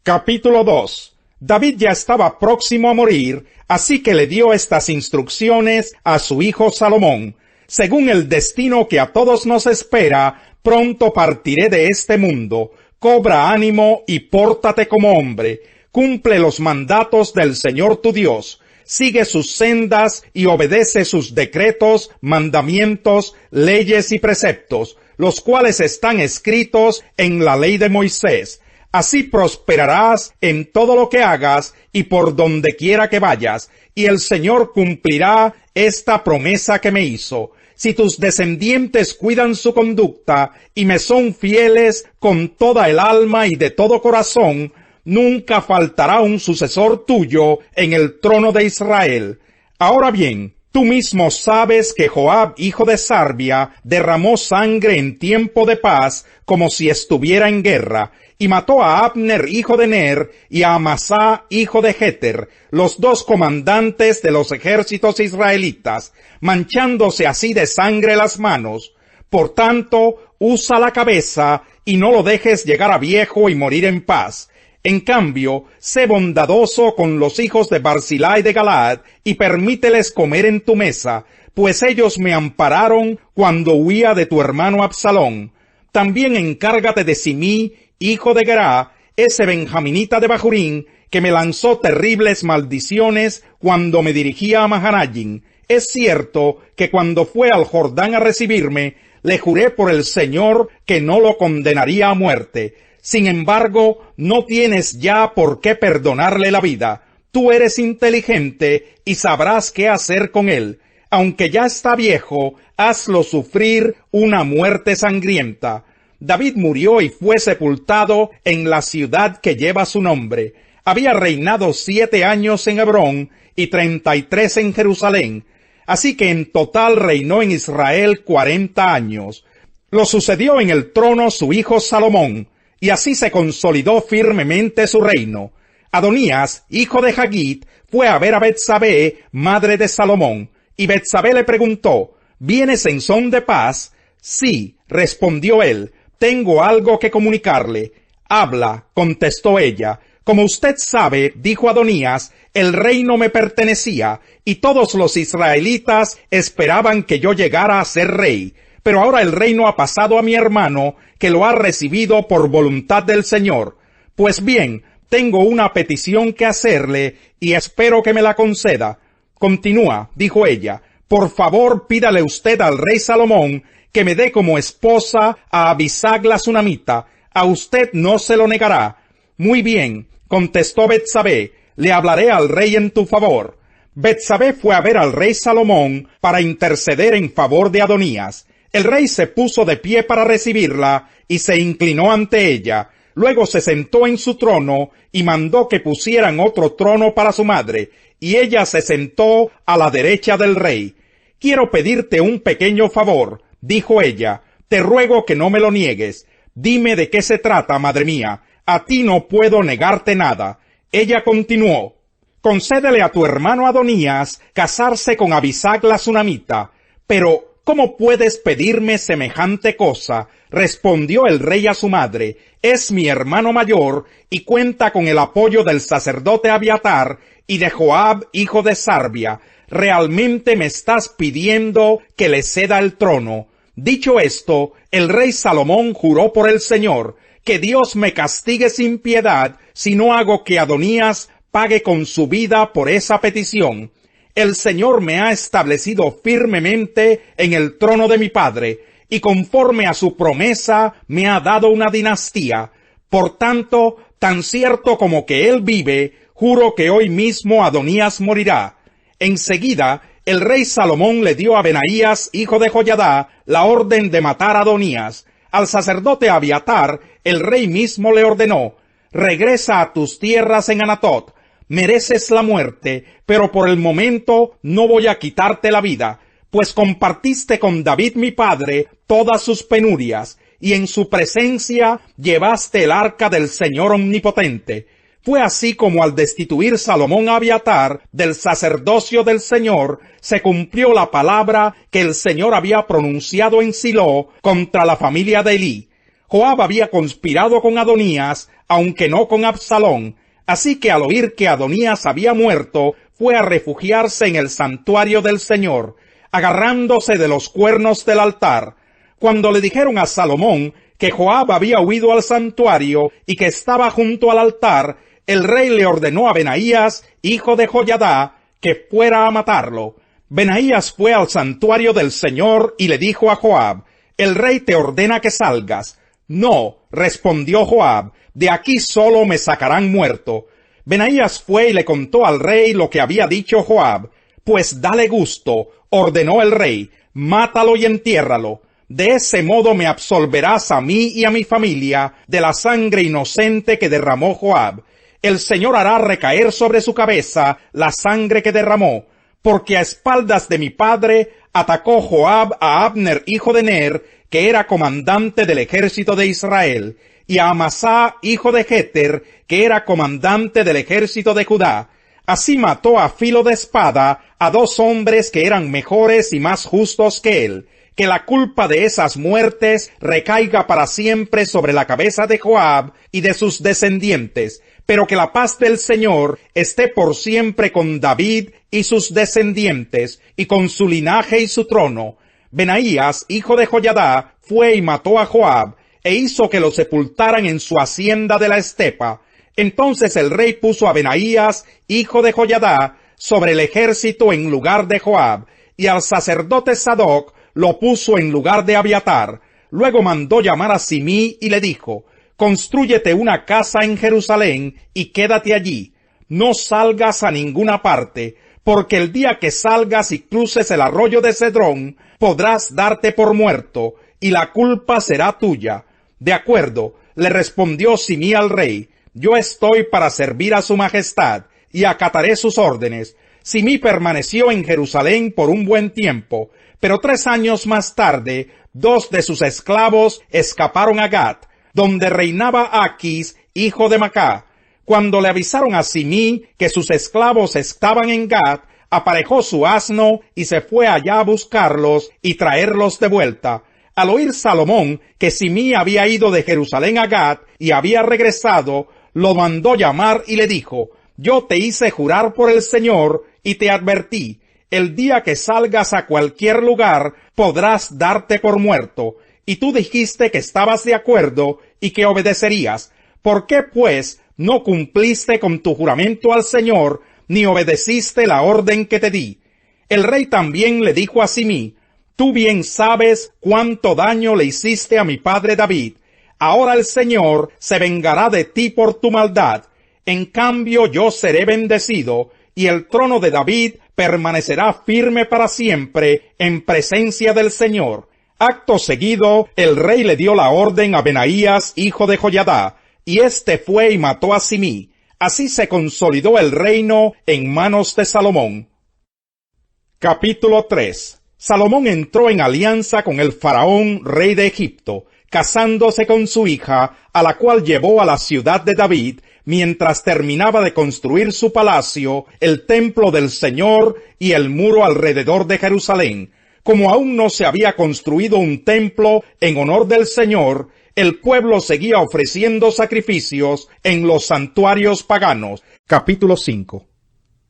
Capítulo 2. David ya estaba próximo a morir, así que le dio estas instrucciones a su hijo Salomón. Según el destino que a todos nos espera, pronto partiré de este mundo. Cobra ánimo y pórtate como hombre. Cumple los mandatos del Señor tu Dios. Sigue sus sendas y obedece sus decretos, mandamientos, leyes y preceptos, los cuales están escritos en la ley de Moisés. Así prosperarás en todo lo que hagas y por donde quiera que vayas, y el Señor cumplirá esta promesa que me hizo. Si tus descendientes cuidan su conducta y me son fieles con toda el alma y de todo corazón, nunca faltará un sucesor tuyo en el trono de Israel. Ahora bien, tú mismo sabes que Joab, hijo de Sarvia, derramó sangre en tiempo de paz como si estuviera en guerra, y mató a Abner, hijo de Ner, y a Amasá, hijo de Jeter, los dos comandantes de los ejércitos israelitas, manchándose así de sangre las manos. Por tanto, usa la cabeza, y no lo dejes llegar a viejo y morir en paz. En cambio, sé bondadoso con los hijos de Barzillai de Galaad, y permíteles comer en tu mesa, pues ellos me ampararon cuando huía de tu hermano Absalón. También encárgate de Simí, hijo de Gerá, ese benjaminita de Bahurín, que me lanzó terribles maldiciones cuando me dirigía a Mahanaim. Es cierto que cuando fue al Jordán a recibirme, le juré por el Señor que no lo condenaría a muerte. Sin embargo, no tienes ya por qué perdonarle la vida. Tú eres inteligente y sabrás qué hacer con él. Aunque ya está viejo, hazlo sufrir una muerte sangrienta. David murió y fue sepultado en la ciudad que lleva su nombre. Había reinado 7 años en Hebrón y 33 en Jerusalén. Así que en total reinó en Israel 40 años. Lo sucedió en el trono su hijo Salomón, y así se consolidó firmemente su reino. Adonías, hijo de Hagit, fue a ver a Betsabé, madre de Salomón, y Betsabé le preguntó, ¿vienes en son de paz? Sí, respondió él, tengo algo que comunicarle. Habla, contestó ella. Como usted sabe, dijo Adonías, el reino me pertenecía, y todos los israelitas esperaban que yo llegara a ser rey. Pero ahora el reino ha pasado a mi hermano, que lo ha recibido por voluntad del Señor. Pues bien, tengo una petición que hacerle, y espero que me la conceda. Continúa, dijo ella, por favor pídale usted al rey Salomón, que me dé como esposa a Abisag la sunamita. A usted no se lo negará. Muy bien, contestó Betsabé, le hablaré al rey en tu favor. Betsabé fue a ver al rey Salomón para interceder en favor de Adonías. El rey se puso de pie para recibirla y se inclinó ante ella. Luego se sentó en su trono y mandó que pusieran otro trono para su madre, y ella se sentó a la derecha del rey. Quiero pedirte un pequeño favor, dijo ella. Te ruego que no me lo niegues. Dime de qué se trata, madre mía. A ti no puedo negarte nada. Ella continuó. Concédele a tu hermano Adonías casarse con Abisag la sunamita. Pero, ¿cómo puedes pedirme semejante cosa? Respondió el rey a su madre. Es mi hermano mayor y cuenta con el apoyo del sacerdote Abiatar y de Joab, hijo de Sarvia. ¿Realmente me estás pidiendo que le ceda el trono? Dicho esto, el rey Salomón juró por el Señor, que Dios me castigue sin piedad si no hago que Adonías pague con su vida por esa petición. El Señor me ha establecido firmemente en el trono de mi padre, y conforme a su promesa me ha dado una dinastía. Por tanto, tan cierto como que él vive, juro que hoy mismo Adonías morirá. Enseguida, el rey Salomón le dio a Benaías, hijo de Joiadá, la orden de matar a Adonías. Al sacerdote Abiatar, el rey mismo le ordenó, regresa a tus tierras en Anatot. Mereces la muerte, pero por el momento no voy a quitarte la vida, pues compartiste con David mi padre todas sus penurias, y en su presencia llevaste el arca del Señor Omnipotente. Fue así como al destituir Salomón a Abiatar del sacerdocio del Señor, se cumplió la palabra que el Señor había pronunciado en Silo contra la familia de Elí. Joab había conspirado con Adonías, aunque no con Absalón, así que al oír que Adonías había muerto, fue a refugiarse en el santuario del Señor, agarrándose de los cuernos del altar. Cuando le dijeron a Salomón que Joab había huido al santuario y que estaba junto al altar, el rey le ordenó a Benaías, hijo de Joiadá, que fuera a matarlo. Benaías fue al santuario del Señor y le dijo a Joab: «El rey te ordena que salgas». «No», respondió Joab, «de aquí solo me sacarán muerto». Benaías fue y le contó al rey lo que había dicho Joab. «Pues dale gusto», ordenó el rey, «mátalo y entiérralo. De ese modo me absolverás a mí y a mi familia de la sangre inocente que derramó Joab. El Señor hará recaer sobre su cabeza la sangre que derramó, porque a espaldas de mi padre atacó Joab a Abner hijo de Ner, que era comandante del ejército de Israel, y a Amasá hijo de Jeter, que era comandante del ejército de Judá. Así mató a filo de espada a 2 hombres que eran mejores y más justos que él. Que la culpa de esas muertes recaiga para siempre sobre la cabeza de Joab y de sus descendientes, pero que la paz del Señor esté por siempre con David y sus descendientes, y con su linaje y su trono. Benaías, hijo de Joiadá, fue y mató a Joab, e hizo que lo sepultaran en su hacienda de la estepa. Entonces el rey puso a Benaías, hijo de Joiadá, sobre el ejército en lugar de Joab, y al sacerdote Sadoc lo puso en lugar de Abiatar. Luego mandó llamar a Simí y le dijo: «Constrúyete una casa en Jerusalén y quédate allí. No salgas a ninguna parte, porque el día que salgas y cruces el arroyo de Cedrón, podrás darte por muerto, y la culpa será tuya». «De acuerdo», le respondió Simí al rey, «yo estoy para servir a su majestad, y acataré sus órdenes». Simí permaneció en Jerusalén por un buen tiempo, pero 3 años más tarde, 2 de sus esclavos escaparon a Gat, donde reinaba Aquis, hijo de Macá. Cuando le avisaron a Simí que sus esclavos estaban en Gat, aparejó su asno y se fue allá a buscarlos y traerlos de vuelta. Al oír Salomón que Simí había ido de Jerusalén a Gat y había regresado, lo mandó llamar y le dijo: «Yo te hice jurar por el Señor y te advertí, el día que salgas a cualquier lugar podrás darte por muerto, y tú dijiste que estabas de acuerdo y que obedecerías. ¿Por qué, pues, no cumpliste con tu juramento al Señor, ni obedeciste la orden que te di?» El rey también le dijo a Simí: «Tú bien sabes cuánto daño le hiciste a mi padre David. Ahora el Señor se vengará de ti por tu maldad. En cambio yo seré bendecido, y el trono de David permanecerá firme para siempre en presencia del Señor». Acto seguido, el rey le dio la orden a Benaías, hijo de Joiadá, y éste fue y mató a Simí. Así se consolidó el reino en manos de Salomón. Capítulo 3. Salomón entró en alianza con el faraón, rey de Egipto, casándose con su hija, a la cual llevó a la ciudad de David, mientras terminaba de construir su palacio, el templo del Señor y el muro alrededor de Jerusalén. Como aún no se había construido un templo en honor del Señor, el pueblo seguía ofreciendo sacrificios en los santuarios paganos. Capítulo 5.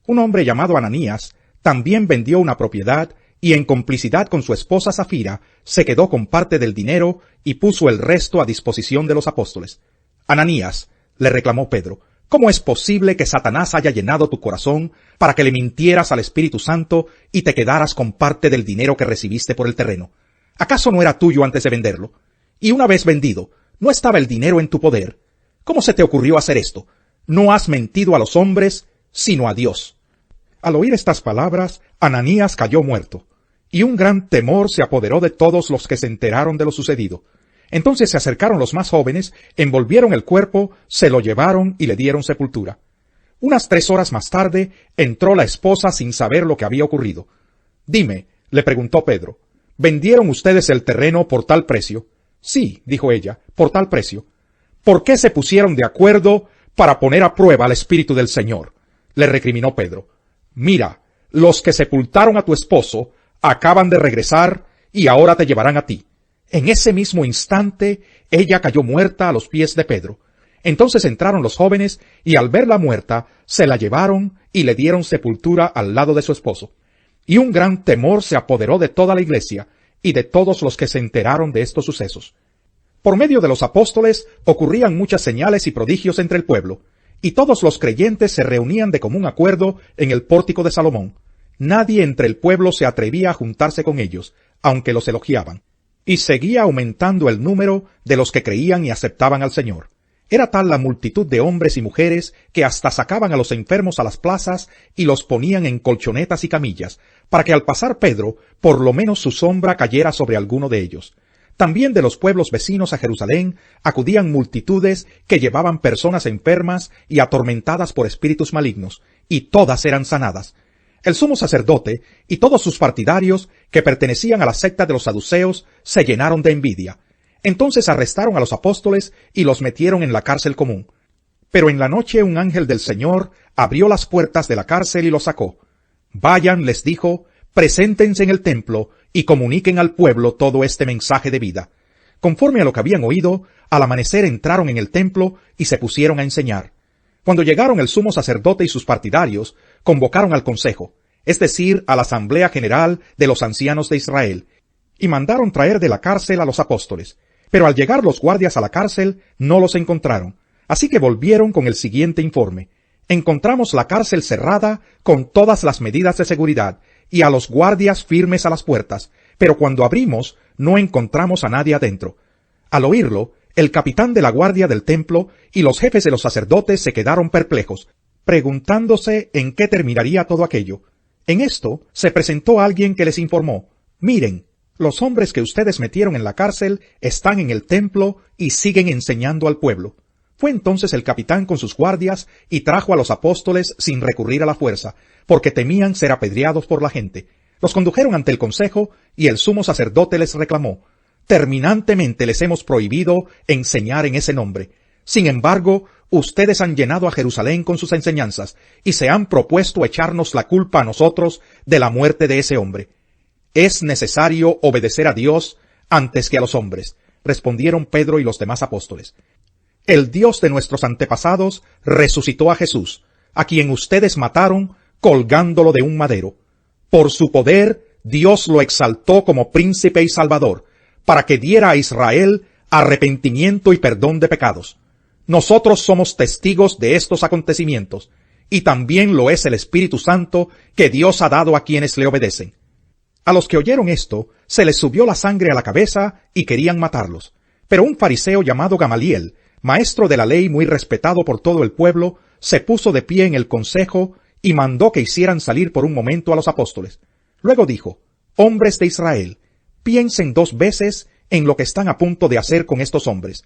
Un hombre llamado Ananías también vendió una propiedad y en complicidad con su esposa Safira se quedó con parte del dinero y puso el resto a disposición de los apóstoles. «Ananías», le reclamó Pedro, «¿cómo es posible que Satanás haya llenado tu corazón para que le mintieras al Espíritu Santo y te quedaras con parte del dinero que recibiste por el terreno? ¿Acaso no era tuyo antes de venderlo? Y una vez vendido, ¿no estaba el dinero en tu poder? ¿Cómo se te ocurrió hacer esto? No has mentido a los hombres, sino a Dios». Al oír estas palabras, Ananías cayó muerto, y un gran temor se apoderó de todos los que se enteraron de lo sucedido. Entonces se acercaron los más jóvenes, envolvieron el cuerpo, se lo llevaron y le dieron sepultura. Unas 3 horas más tarde, entró la esposa sin saber lo que había ocurrido. «Dime», le preguntó Pedro, «¿vendieron ustedes el terreno por tal precio?» «Sí», dijo ella, «por tal precio». «¿Por qué se pusieron de acuerdo para poner a prueba al Espíritu del Señor?», le recriminó Pedro. «Mira, los que sepultaron a tu esposo acaban de regresar y ahora te llevarán a ti. En ese mismo instante, ella cayó muerta a los pies de Pedro. Entonces entraron los jóvenes, y al verla muerta, se la llevaron y le dieron sepultura al lado de su esposo. Y un gran temor se apoderó de toda la iglesia, y de todos los que se enteraron de estos sucesos. Por medio de los apóstoles ocurrían muchas señales y prodigios entre el pueblo, y todos los creyentes se reunían de común acuerdo en el pórtico de Salomón. Nadie entre el pueblo se atrevía a juntarse con ellos, aunque los elogiaban. Y seguía aumentando el número de los que creían y aceptaban al Señor. Era tal la multitud de hombres y mujeres que hasta sacaban a los enfermos a las plazas y los ponían en colchonetas y camillas, para que al pasar Pedro, por lo menos su sombra cayera sobre alguno de ellos. También de los pueblos vecinos a Jerusalén acudían multitudes que llevaban personas enfermas y atormentadas por espíritus malignos, y todas eran sanadas. El sumo sacerdote y todos sus partidarios, que pertenecían a la secta de los saduceos, se llenaron de envidia. Entonces arrestaron a los apóstoles y los metieron en la cárcel común. Pero en la noche un ángel del Señor abrió las puertas de la cárcel y los sacó. Vayan, les dijo, preséntense en el templo y comuniquen al pueblo todo este mensaje de vida. Conforme a lo que habían oído, al amanecer entraron en el templo y se pusieron a enseñar. Cuando llegaron el sumo sacerdote y sus partidarios, convocaron al consejo, es decir, a la asamblea general de los ancianos de Israel, y mandaron traer de la cárcel a los apóstoles. Pero al llegar los guardias a la cárcel, no los encontraron. Así que volvieron con el siguiente informe. Encontramos la cárcel cerrada con todas las medidas de seguridad y a los guardias firmes a las puertas, pero cuando abrimos no encontramos a nadie adentro. Al oírlo, el capitán de la guardia del templo y los jefes de los sacerdotes se quedaron perplejos, preguntándose en qué terminaría todo aquello. En esto se presentó alguien que les informó: miren, los hombres que ustedes metieron en la cárcel están en el templo y siguen enseñando al pueblo. Fue entonces el capitán con sus guardias y trajo a los apóstoles sin recurrir a la fuerza, porque temían ser apedreados por la gente. Los condujeron ante el consejo y el sumo sacerdote les reclamó: terminantemente les hemos prohibido enseñar en ese nombre. Sin embargo, ustedes han llenado a Jerusalén con sus enseñanzas y se han propuesto echarnos la culpa a nosotros de la muerte de ese hombre. Es necesario obedecer a Dios antes que a los hombres, respondieron Pedro y los demás apóstoles. El Dios de nuestros antepasados resucitó a Jesús, a quien ustedes mataron colgándolo de un madero. Por su poder, Dios lo exaltó como príncipe y salvador, para que diera a Israel arrepentimiento y perdón de pecados. Nosotros somos testigos de estos acontecimientos, y también lo es el Espíritu Santo que Dios ha dado a quienes le obedecen. A los que oyeron esto, se les subió la sangre a la cabeza y querían matarlos. Pero un fariseo llamado Gamaliel, maestro de la ley muy respetado por todo el pueblo, se puso de pie en el consejo y mandó que hicieran salir por un momento a los apóstoles. Luego dijo: hombres de Israel, piensen 2 veces en lo que están a punto de hacer con estos hombres.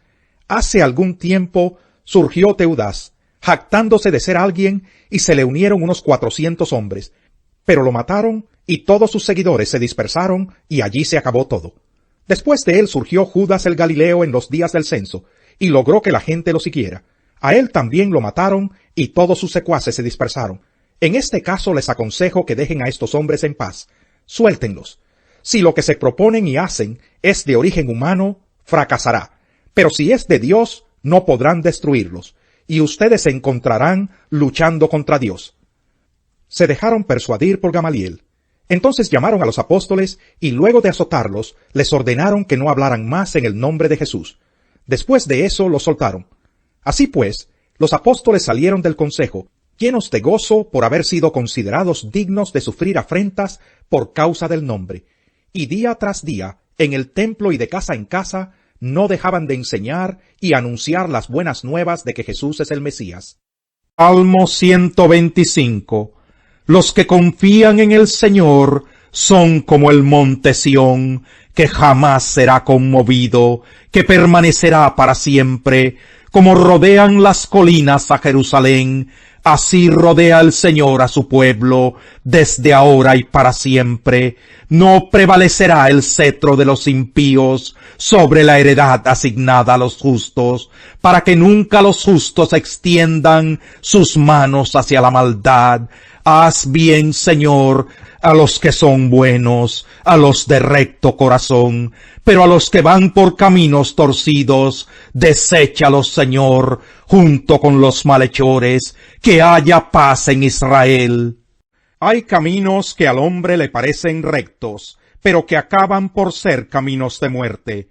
Hace algún tiempo surgió Teudas, jactándose de ser alguien, y se le unieron unos 400 hombres, pero lo mataron y todos sus seguidores se dispersaron y allí se acabó todo. Después de él surgió Judas el Galileo en los días del censo, y logró que la gente lo siguiera. A él también lo mataron y todos sus secuaces se dispersaron. En este caso les aconsejo que dejen a estos hombres en paz. Suéltenlos. Si lo que se proponen y hacen es de origen humano, fracasará. Pero si es de Dios, no podrán destruirlos, y ustedes se encontrarán luchando contra Dios. Se dejaron persuadir por Gamaliel. Entonces llamaron a los apóstoles y luego de azotarlos, les ordenaron que no hablaran más en el nombre de Jesús. Después de eso los soltaron. Así pues, los apóstoles salieron del consejo, llenos de gozo por haber sido considerados dignos de sufrir afrentas por causa del nombre. Y día tras día, en el templo y de casa en casa, no dejaban de enseñar y anunciar las buenas nuevas de que Jesús es el Mesías. Salmo 125. Los que confían en el Señor son como el monte Sión, que jamás será conmovido, que permanecerá para siempre. Como rodean las colinas a Jerusalén, así rodea el Señor a su pueblo, desde ahora y para siempre. No prevalecerá el cetro de los impíos sobre la heredad asignada a los justos, para que nunca los justos extiendan sus manos hacia la maldad. Haz bien, Señor, a los que son buenos, a los de recto corazón, pero a los que van por caminos torcidos, deséchalos, Señor, junto con los malhechores, que haya paz en Israel. Hay caminos que al hombre le parecen rectos, pero que acaban por ser caminos de muerte,